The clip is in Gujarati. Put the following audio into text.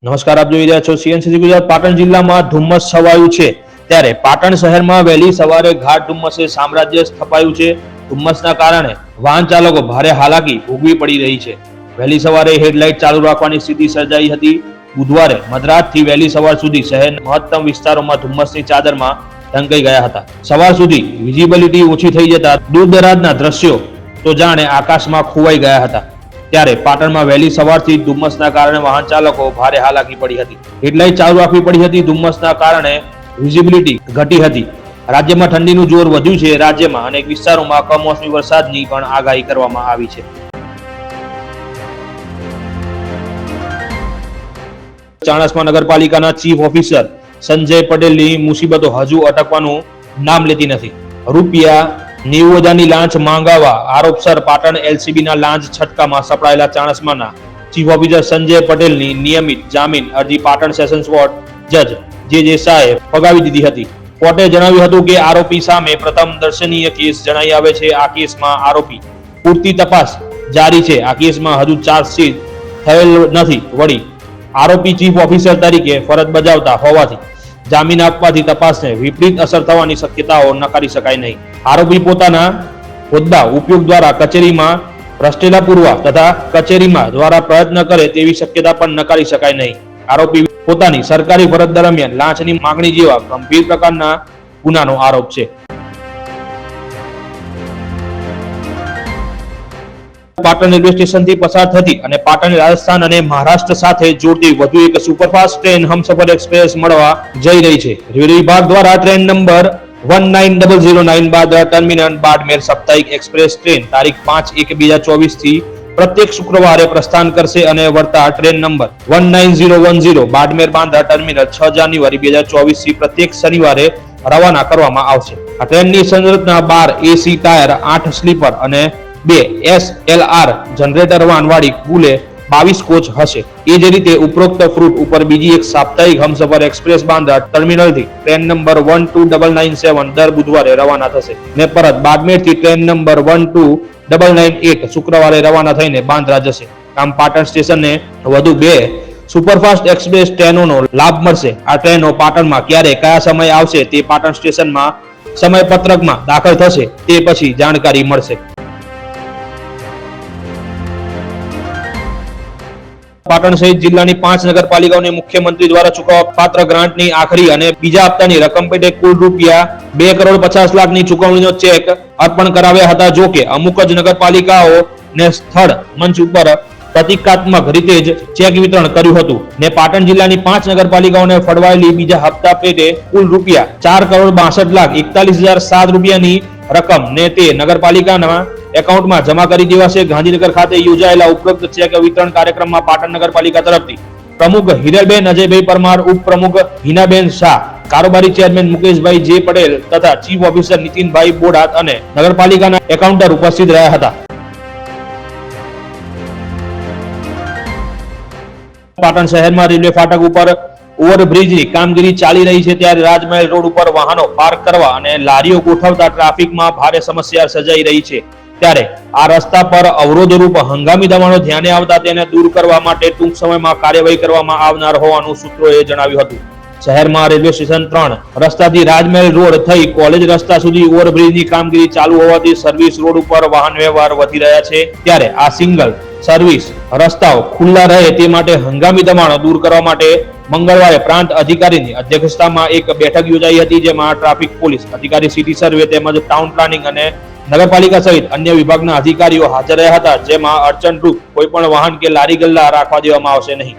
નમસ્કાર, આપ જોઈ રહ્યા છો સીએનસીસી ગુજરાત. પાટણ જિલ્લામાં ધુમ્મસ છવાયું છે ત્યારે પાટણ શહેરમાં વહેલી સવારે ઘાટ ધુમ્મસે સામ્રાજ્ય સ્થપાયું છે. ધુમ્મસના કારણે વાહન ચાલકો ભારે હાલાકી ભોગવી પડી રહી છે. વહેલી સવારે હેડલાઇટ ચાલુ રાખવાની સ્થિતિ સર્જાઈ હતી. બુધવારે મધરાતથી વહેલી સવાર સુધી શહેરના મહત્તમ વિસ્તારોમાં ધુમ્મસની ચાદરમાં ઢંકાઈ ગયા હતા. સવાર સુધી વિઝિબિલિટી ઓછી થઈ જતા દૂરદરાજના દ્રશ્યો તો જાણે આકાશમાં ખોવાઈ ગયા હતા. ત્યારે પાટણમાં વહેલી સવારથી ધુમ્મસના કારણે વાહન ચાલકો ભારે હાલાકી પડી હતી. હેડલાઇટ ચાલુ રાખવી પડી હતી. ધુમ્મસના કારણે વિઝિબિલિટી ઘટી હતી. રાજ્યમાં ઠંડીનું જોર વધ્યું છે. રાજ્યમાં અનેક વિસ્તારોમાં કમોસમી વરસાદની પણ આગાહી કરવામાં આવી છે. ચાણસ્મા નગરપાલિકાના ચીફ ઓફિસર સંજય પટેલની મુસીબતો હજુ અટકવાનું નામ લેતી નથી. રૂપિયા 90,000ની લાંચ માંગવા આરોપસર પાટણ એલસીબીના લાંચ છટકામાં સપડાયેલા ચાણસ્માના ચીફ ઓફિસર સંજય પટેલની નિયમિત જામીન અરજી પાટણ સેશન્સ કોર્ટ જજ જે શાહે ફગાવી દીધી હતી. કોર્ટે જણાવ્યું હતું કે આરોપી સામે પ્રથમ દર્શનીય કેસ જણાઈ આવે છે. આ કેસમાં આરોપી પૂરતી તપાસ જારી છે. આ કેસમાં હજુ ચાર્જશીટ થયેલ નથી. વળી આરોપી ચીફ ઓફિસર તરીકે ફરજ બજાવતા હોવાથી જામીન આપવાથી તપાસને વિપરીત અસર થવાની શક્યતાઓ નકારી શકાય નહીં. આરોપી પોતાના હોદ્દા ઉપયોગ દ્વારા કચેરીમાં ભ્રષ્ટેલા પૂરવા તથા કચેરીમાં દ્વારા પ્રયત્ન કરે તેવી શક્યતા પણ નકારી શકાય નહીં. આરોપી પોતાની સરકારી ફરજ દરમિયાન લાંચની માંગણી જેવા ગંભીર પ્રકારના ગુનાનો આરોપ છે. પાટણ રેલવે સ્ટેશનથી પસાર થતી અને પાટણ રાજસ્થાન અને મહારાષ્ટ્ર સાથે જોડતી વધુ એક સુપરફાસ્ટ ટ્રેન હમસફર એક્સપ્રેસ મળવા જઈ રહી છે. રેલવે વિભાગ દ્વારા train number 19009 Bandra terminal Barmer સાપ્તાહિક એક્સપ્રેસ ટ્રેન તારીખ 5/1/2024 થી પ્રત્યેક શુક્રવારે પ્રસ્થાન કરશે અને વળતા train number 19010 Barmer Bandra terminal 6 જાન્યુઆરી 2024 થી પ્રત્યેક શનિવારે રવાના કરવામાં આવશે. આ ટ્રેનની સંરચના 12 એસી ટાયર, 8 સ્લીપર અને 2 SLR જનરેટર વાળી કુલે 22 કોચ હશે. એ જ રીતે ઉપરોક્ત રૂટ ઉપર બીજી એક સાપ્તાહિક હમસફર એક્સપ્રેસ બાંદ્રા ટર્મિનલથી ટ્રેન નંબર 12997 દર બુધવારે રવાના થશે ને પરત બાડમેરથી ટ્રેન નંબર 12998 શુક્રવારે રવાના થઈને બાંદ્રા જશે. આમ પાટણ સ્ટેશનને વધુ 2 સુપરફાસ્ટ એક્સપ્રેસ ટ્રેનોનો લાભ મળશે. આ ટ્રેનો પાટણમાં ક્યારે કયા સમય આવશે તે પાટણ સ્ટેશનમાં સમયપત્રકમાં દાખલ થશે તે પછી જાણકારી મળશે. પાટણ સહિત જિલ્લાની 5 નગરપાલિકાઓને મુખ્યમંત્રી દ્વારા ચૂકવવા પાત્ર ગ્રાન્ટની આખરી અને બીજા હપ્તાની રકમ પેટે કુલ રૂપિયા 2,50,00,000ની ચૂકવણીનો ચેક અર્પણ કરાવ્યા હતા. જો કે અમુક જ નગરપાલિકાઓને સ્થળ મંચ ઉપર પ્રતિકાત્મક રીતે જ ચેક વિતરણ કર્યું હતું ને પાટણ જિલ્લાની 5 નગરપાલિકાઓને ફળવાયેલી બીજા હપ્તા પેટે કુલ રૂપિયા 4,62,41,007 રૂપિયાની રકમ ને તે નગરપાલિકાના એકાઉન્ટમાં જમા કરી દેવાશે. ગાંધીનગર ખાતે યોજાયેલા ઉપરોક્ત ચેક વિતરણ કાર્યક્રમમાં પાટણ નગરપાલિકા તરફથી પ્રમુખ હિરલબેન અજયભાઈ પરમાર, ઉપપ્રમુખ હિનાબેન શાહ, કારોબારી ચેરમેન મુકેશભાઈ જે પટેલ તથા ચીફ ઓફિસર નીતિનભાઈ બોડાત અને નગરપાલિકાના એકાઉન્ટર ઉપસ્થિત રહ્યા હતા. પાટણ શહેરમાં રેલવે ફાટક ઉપર ઓવરબ્રિજની કામગીરી ચાલી રહી છે ત્યારે રાજમહેલ રોડ ઉપર વાહનો પાર્ક કરવા અને લારીઓ ગોઠવતા ટ્રાફિકમાં ભારે સમસ્યા સર્જાઈ રહી છે. ત્યારે આ રસ્તા પર અવરોધરૂપ હંગામી દબાણો ધ્યાને આવતા તેને દૂર કરવા માટે ટૂંક સમયમાં કાર્યવાહી કરવામાં આવનાર હોવાનું સૂત્રોએ જણાવ્યું હતું. શહેરમાં રેલવે સ્ટેશન 3 રસ્તાથી રાજમહેલ રોડ થઈ કોલેજ રસ્તા સુધી ઓવરબ્રિજની કામગીરી ચાલુ હોવાથી સર્વિસ રોડ ઉપર વાહન વ્યવહાર વધી રહ્યા છે. ત્યારે આ સિંગલ સર્વિસ રસ્તાઓ ખુલ્લા રહે તે માટે હંગામી દબાણો દૂર કરવા માટે મંગળવારે પ્રાંત અધિકારીની અધ્યક્ષતામાં એક બેઠક યોજાઈ હતી. જેમાં ટ્રાફિક પોલીસ અધિકારી, સિટી સર્વે તેમજ ટાઉન પ્લાનિંગ અને નગરપાલિકા સહિત અન્ય વિભાગના અધિકારીઓ હાજર રહ્યા હતા. જેમાં અડચણરૂપ કોઈ પણ વાહન કે લારી ગલ્લા રાખવા દેવામાં આવશે નહીં.